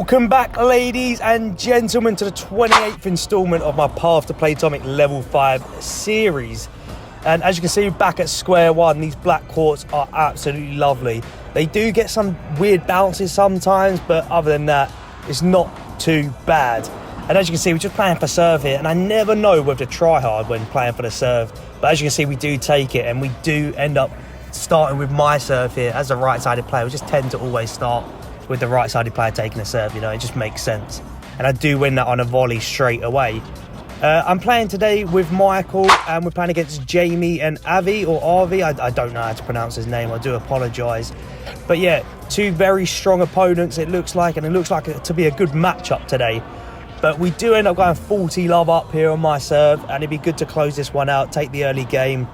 Welcome back, ladies and gentlemen, to the 28th instalment of my Path to Platonic Level 5 series. And as you can see, back at square one, these black courts are absolutely lovely. They do get some weird bounces sometimes, but other than that, it's not too bad. And as you can see, we're just playing for serve here, and I never know whether to try hard when playing for the serve. But as you can see, we do take it, and we do end up starting with my serve here as a right-sided player. We just tend to always start with the right-sided player taking a serve, you know, it just makes sense. And I do win that on a volley straight away. I'm playing today with Michael, and we're playing against Jamie and Avi, or Avi, I don't know how to pronounce his name, I do apologise. But yeah, two very strong opponents it looks like, and it looks like it to be a good matchup today. But we do end up going 40 love up here on my serve, and it'd be good to close this one out, take the early game,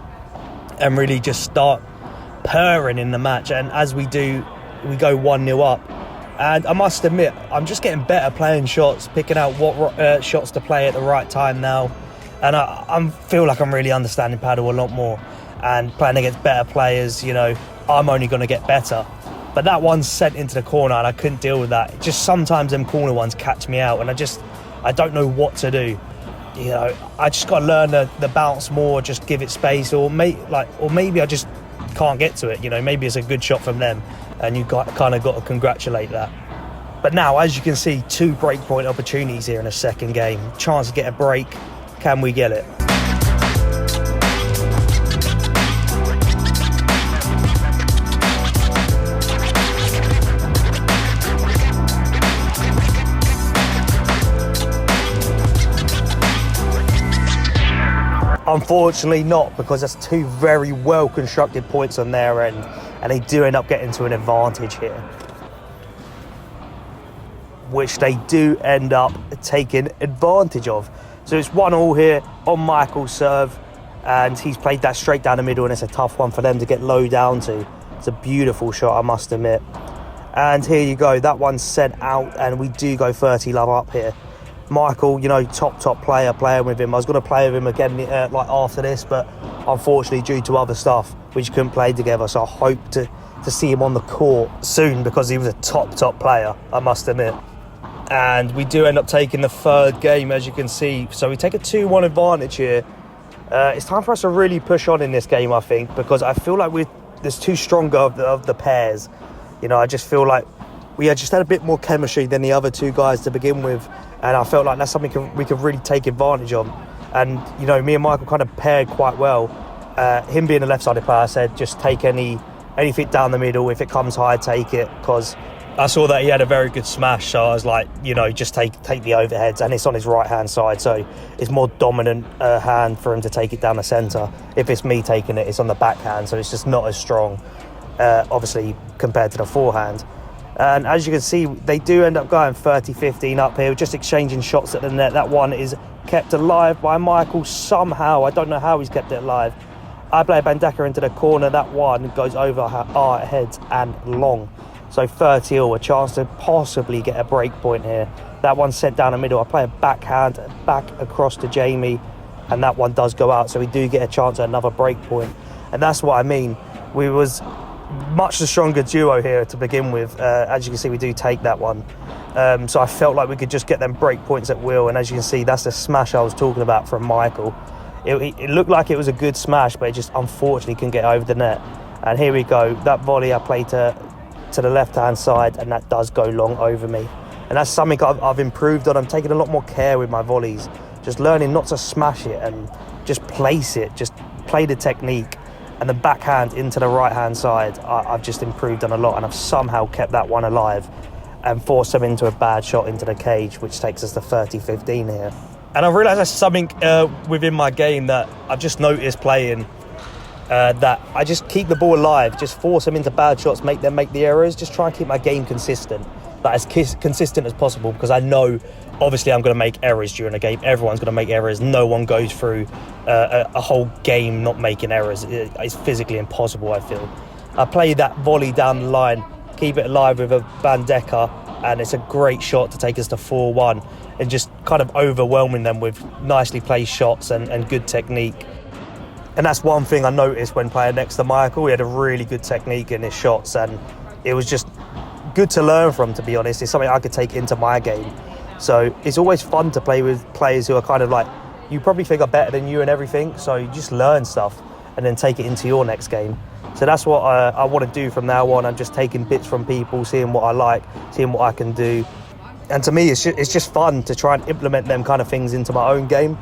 and really just start purring in the match. And as we do, we go 1-0 up. And I must admit, I'm just getting better playing shots, picking out what shots to play at the right time now. And I feel like I'm really understanding Padel a lot more. And playing against better players, you know, I'm only going to get better. But that one's sent into the corner, and I couldn't deal with that. Just sometimes them corner ones catch me out, and I don't know what to do. You know, I just got to learn the bounce more, just give it space, or maybe I just can't get to it. You know, maybe it's a good shot from them, and you kind of got to congratulate that. But now, as you can see, two breakpoint opportunities here in the second game. Chance to get a break. Can we get it? Unfortunately not, because that's two very well constructed points on their end, and they do end up getting to an advantage here, which they do end up taking advantage of. So it's 1-1 here on Michael's serve, and he's played that straight down the middle, and it's a tough one for them to get low down to. It's a beautiful shot, I must admit. And here you go, that one's sent out, and we do go 30 love up here. Michael, you know, top player, playing with him. I was going to play with him again like after this, but unfortunately due to other stuff, we just couldn't play together. So I hope to see him on the court soon, because he was a top player, I must admit. And we do end up taking the third game, as you can see. So we take a 2-1 advantage here. It's time for us to really push on in this game, I think, because I feel like there's two stronger of the pairs. You know, I just feel like we just had a bit more chemistry than the other two guys to begin with. And I felt like that's something we could really take advantage of. And, you know, me and Michael kind of paired quite well. Him being a left-sided player, I said, just take anything down the middle. If it comes high, take it. Because I saw that he had a very good smash. So I was like, you know, just take the overheads. And it's on his right-hand side. So it's more dominant hand for him to take it down the centre. If it's me taking it, it's on the backhand. So it's just not as strong, obviously, compared to the forehand. And as you can see, they do end up going 30-15 up here, just exchanging shots at the net. That one is kept alive by Michael somehow. I don't know how he's kept it alive. I play Bandeka into the corner. That one goes over our heads and long. So 30-all, a chance to possibly get a break point here. That one's sent down the middle. I play a backhand back across to Jamie, and that one does go out. So we do get a chance at another break point. And that's what I mean. We was much the stronger duo here to begin with. As you can see, we do take that one. So I felt like we could just get them break points at will. And as you can see, that's the smash I was talking about from Michael. It looked like it was a good smash, but it just unfortunately couldn't get over the net. And here we go. That volley I played to the left-hand side, and that does go long over me. And that's something I've improved on. I'm taking a lot more care with my volleys. Just learning not to smash it and just place it. Just play the technique. And the backhand into the right-hand side, I've just improved on a lot, and I've somehow kept that one alive and forced them into a bad shot into the cage, which takes us to 30-15 here. And I realised there's something within my game that I've just noticed playing, that I just keep the ball alive, just force them into bad shots, make them make the errors, just try and keep my game consistent, like as consistent as possible, because I know obviously I'm going to make errors during a game. Everyone's going to make errors. No one goes through a whole game not making errors. It's physically impossible, I feel. I play that volley down the line, keep it alive with a Bandeka, and it's a great shot to take us to 4-1, and just kind of overwhelming them with nicely placed shots and good technique. And that's one thing I noticed when playing next to Michael. He had a really good technique in his shots, and it was just good to learn from, to be honest. It's something I could take into my game. So it's always fun to play with players who are kind of like, you probably think are better than you and everything, so you just learn stuff and then take it into your next game. So that's what I want to do from now on. I'm just taking bits from people, seeing what I like, seeing what I can do. And to me, it's just fun to try and implement them kind of things into my own game.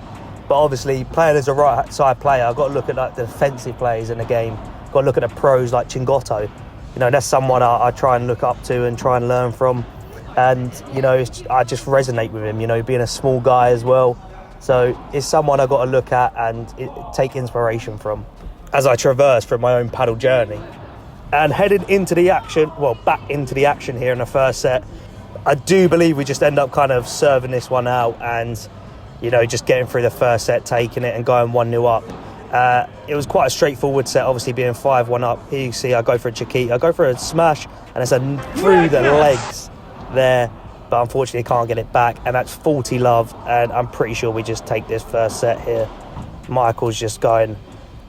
But obviously, playing as a right side player, I've got to look at like the defensive players in the game. I've got to look at the pros like Chingotto. You know, that's someone I try and look up to and try and learn from. And, you know, I just resonate with him, you know, being a small guy as well. So it's someone I've got to look at and take inspiration from as I traverse through my own paddle journey. And heading into the action, back into the action here in the first set, I do believe we just end up kind of serving this one out and, you know, just getting through the first set, taking it and going 1-0 up. It was quite a straightforward set, obviously being 5-1 up. Here you see I go for a chiquita, I go for a smash, and it's through the legs there, but unfortunately can't get it back, and that's 40 love, and I'm pretty sure we just take this first set here. Michael's just going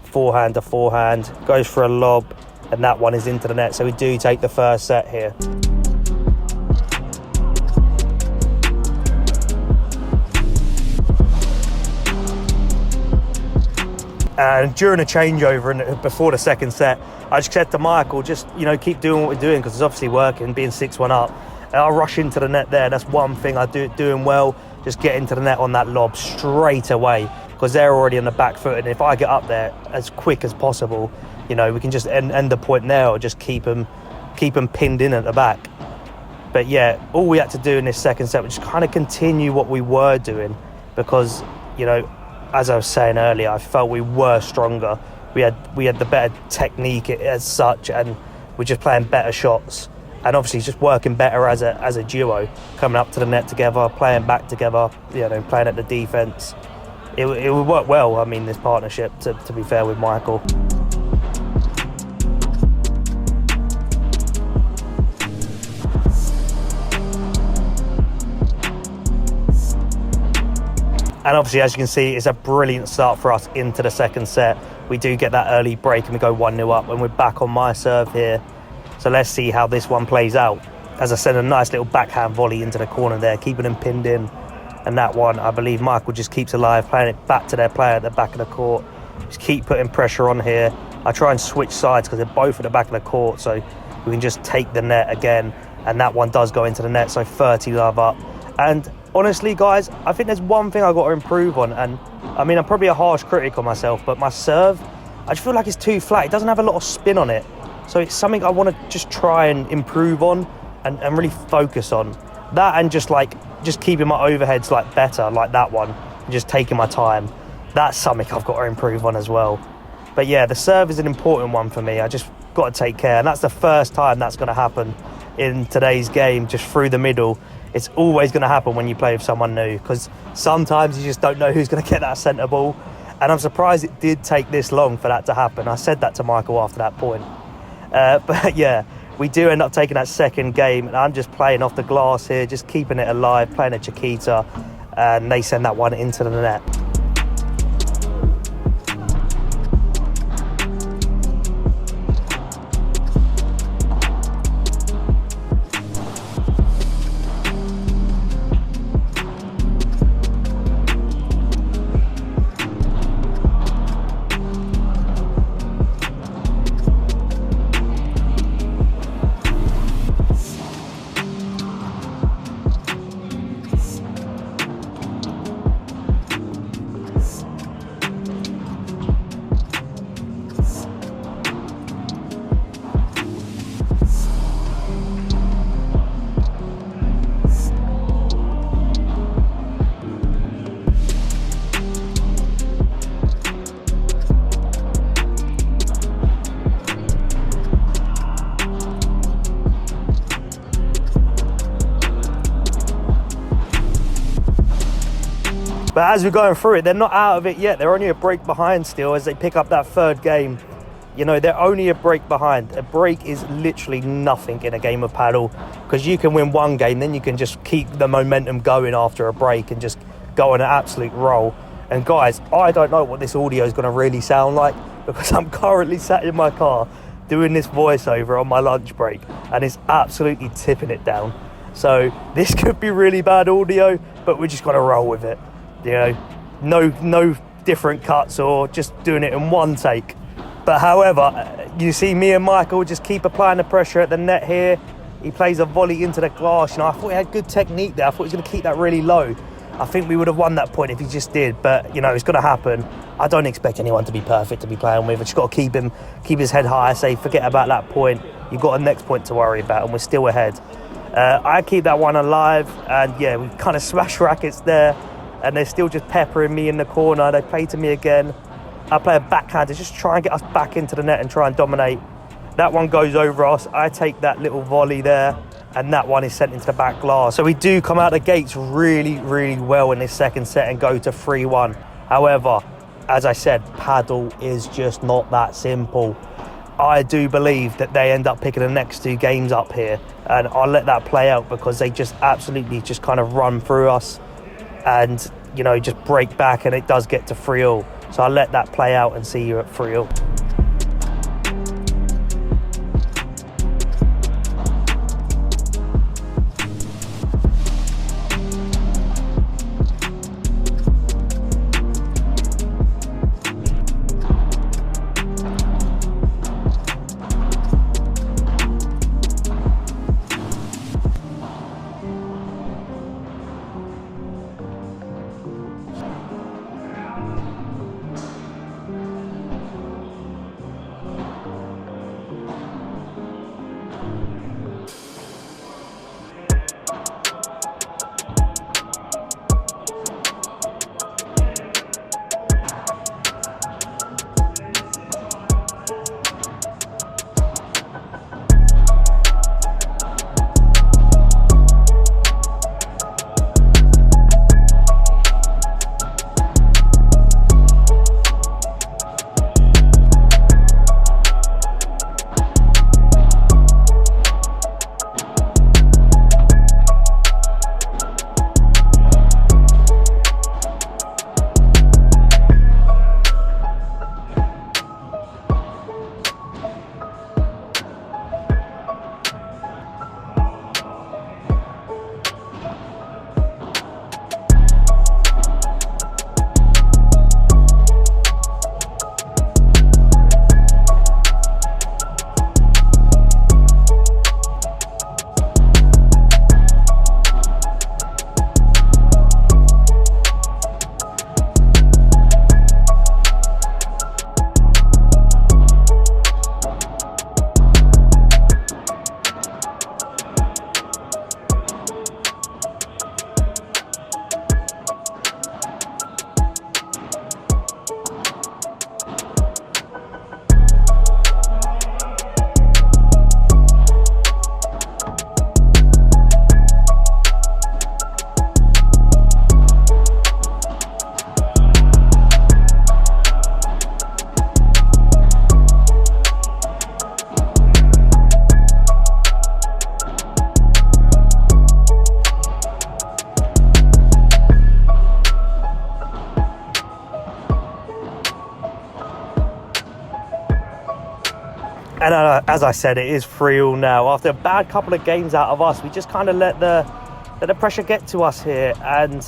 forehand to forehand, goes for a lob, and that one is into the net, so we do take the first set here. And during a changeover and before the second set, I just said to Michael, just, you know, keep doing what we're doing because it's obviously working, being 6-1 up. And I'll rush into the net there. That's one thing I do doing well. Just get into the net on that lob straight away because they're already on the back foot. And if I get up there as quick as possible, you know, we can just end the point there or just keep them pinned in at the back. But yeah, all we had to do in this second set was just kind of continue what we were doing because, you know, as I was saying earlier, I felt we were stronger. We had the better technique as such, and we're just playing better shots. And obviously just working better as a duo, coming up to the net together, playing back together, you know, playing at the defence. It would work well, I mean, this partnership, to be fair with Michael. And obviously, as you can see, it's a brilliant start for us into the second set. We do get that early break and we go 1-0 up and we're back on my serve here. So let's see how this one plays out. As I said, a nice little backhand volley into the corner there, keeping them pinned in. And that one, I believe Michael just keeps alive, playing it back to their player at the back of the court. Just keep putting pressure on here. I try and switch sides because they're both at the back of the court, so we can just take the net again. And that one does go into the net, so 30 love up. And honestly, guys, I think there's one thing I've got to improve on. And I mean, I'm probably a harsh critic on myself, but my serve, I just feel like it's too flat. It doesn't have a lot of spin on it. So it's something I want to just try and improve on and really focus on. That and just keeping my overheads like better, like that one, and just taking my time. That's something I've got to improve on as well. But yeah, the serve is an important one for me. I just got to take care. And that's the first time that's going to happen in today's game, just through the middle. It's always going to happen when you play with someone new because sometimes you just don't know who's going to get that centre ball. And I'm surprised it did take this long for that to happen. I said that to Michael after that point. But yeah, we do end up taking that second game and I'm just playing off the glass here, just keeping it alive, playing a chiquita, and they send that one into the net. But as we're going through it, they're not out of it yet. They're only a break behind still as they pick up that third game. You know, they're only a break behind. A break is literally nothing in a game of paddle because you can win one game, then you can just keep the momentum going after a break and just go on an absolute roll. And guys, I don't know what this audio is going to really sound like because I'm currently sat in my car doing this voiceover on my lunch break, and it's absolutely tipping it down. So this could be really bad audio, but we're just gonna roll with it. You know, no different cuts or just doing it in one take. But however, you see me and Michael just keep applying the pressure at the net here. He plays a volley into the glass. You know, I thought he had good technique there. I thought he was going to keep that really low. I think we would have won that point if he just did. But, you know, it's going to happen. I don't expect anyone to be perfect to be playing with. I just got to keep his head high. Say, forget about that point. You've got a next point to worry about, and we're still ahead. I keep that one alive. And, yeah, we kind of smash rackets there. And they're still just peppering me in the corner. They play to me again. I play a backhand to just try and get us back into the net and try and dominate. That one goes over us. I take that little volley there, and that one is sent into the back glass. So we do come out the gates really, really well in this second set and go to 3-1. However, as I said, Padel is just not that simple. I do believe that they end up picking the next two games up here, and I'll let that play out because they just absolutely just kind of run through us and, you know, just break back, and it does get to 3-0. So I'll let that play out and see you at 3-0. And as I said, it is 3-0 now. After a bad couple of games out of us, we just kind of let the pressure get to us here. And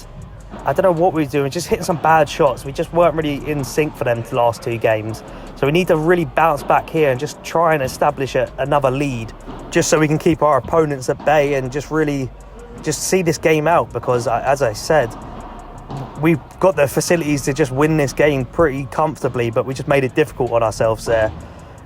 I don't know what we were doing, just hitting some bad shots. We just weren't really in sync for them the last two games. So we need to really bounce back here and just try and establish another lead, just so we can keep our opponents at bay and just really just see this game out. Because as I said, we've got the facilities to just win this game pretty comfortably, but we just made it difficult on ourselves there.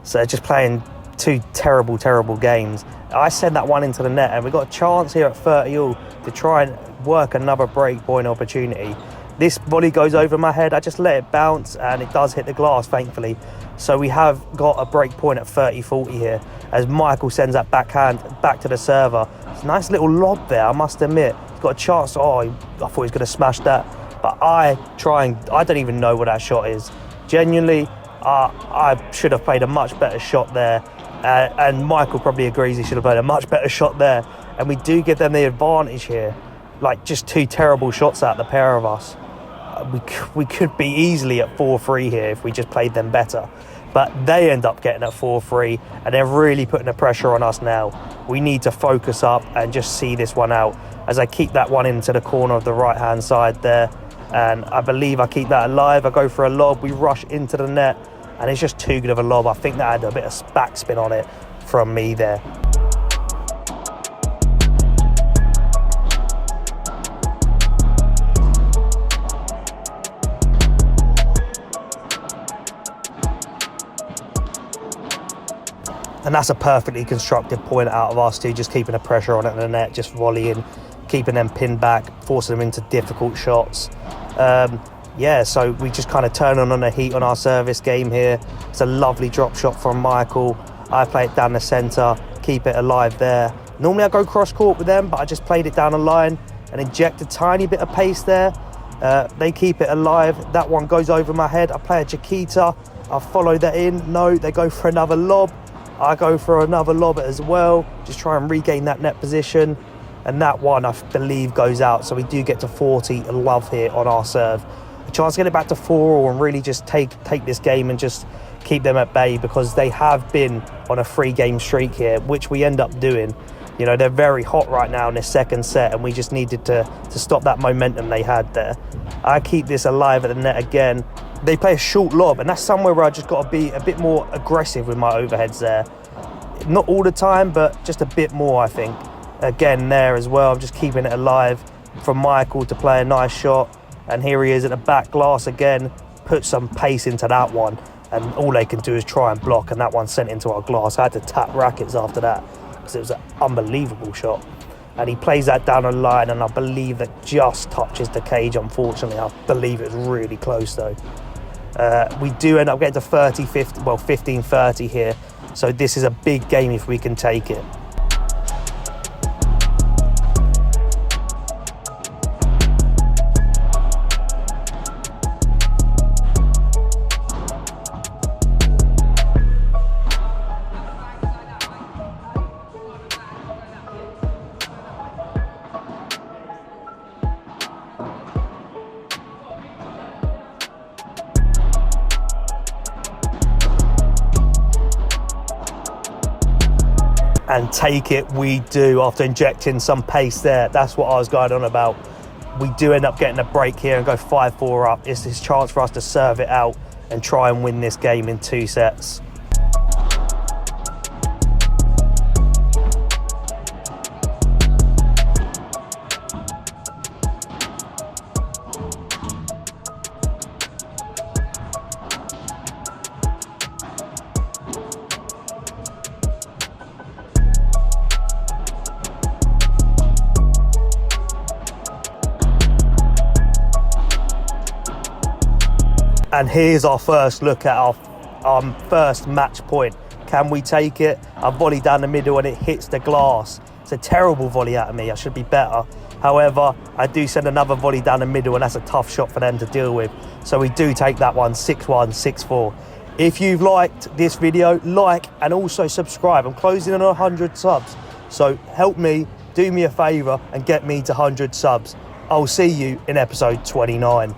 So just playing two terrible, terrible games. I sent that one into the net, and we got a chance here at 30-all to try and work another break point opportunity. This volley goes over my head. I just let it bounce, and it does hit the glass, thankfully. So we have got a break point at 30-40 here, as Michael sends that backhand back to the server. It's a nice little lob there, I must admit. He's got a chance. I thought he was going to smash that. But I don't even know what that shot is. Genuinely, I should have played a much better shot there. And Michael probably agrees he should have played a much better shot there. And we do give them the advantage here. Like, just two terrible shots out of the pair of us. We could be easily at 4-3 here if we just played them better. but they end up getting at 4-3, and they're really putting the pressure on us now. We need to focus up and just see this one out as I keep that one into the corner of the right-hand side there. And I believe I keep that alive. I go for a lob, we rush into the net, and it's just too good of a lob. I think that had a bit of backspin on it from me there. And that's a perfectly constructed point out of us two, just keeping the pressure on it in the net, just volleying, keeping them pinned back, forcing them into difficult shots. Yeah, so we just kind of turn on the heat on our service game here. It's a lovely drop shot from Michael. I play it down the centre, keep it alive there. Normally I go cross court with them, but I just played it down the line and inject a tiny bit of pace there. They keep it alive. That one goes over my head. I play a Chiquita. I follow that in. No, they go for another lob. I go for another lob as well, just try and regain that net position. And that one, I believe, goes out. So we do get to 40 love here on our serve. A chance to get it back to 4-4 and really just take this game and just keep them at bay, because they have been on a 3-game streak here, which we end up doing. You know, they're very hot right now in this second set, and we just needed to stop that momentum they had there. I keep this alive at the net again. They play a short lob, and that's somewhere where I just got to be a bit more aggressive with my overheads there. Not all the time, but just a bit more, I think. Again, there as well, I'm just keeping it alive from Michael to play a nice shot. And here he is at the back glass again, put some pace into that one, and all they can do is try and block, and that one sent into our glass. I had to tap rackets after that, because it was an unbelievable shot. And he plays that down the line, and I believe that just touches the cage, unfortunately. I believe it was really close though. We do end up getting to 15-30 here. So this is a big game if we can take it. And take it we do after injecting some pace there. That's what I was going on about. We do end up getting a break here and go 5-4 up. It's this chance for us to serve it out and try and win this game in 2 sets. And here's our first look at our first match point. Can we take it? I volley down the middle and it hits the glass. It's a terrible volley out of me. I should be better. However, I do send another volley down the middle, and that's a tough shot for them to deal with. So we do take that one 6-1, 6-4. If you've liked this video, like and also subscribe. I'm closing on 100 subs. So help me, do me a favour and get me to 100 subs. I'll see you in episode 29.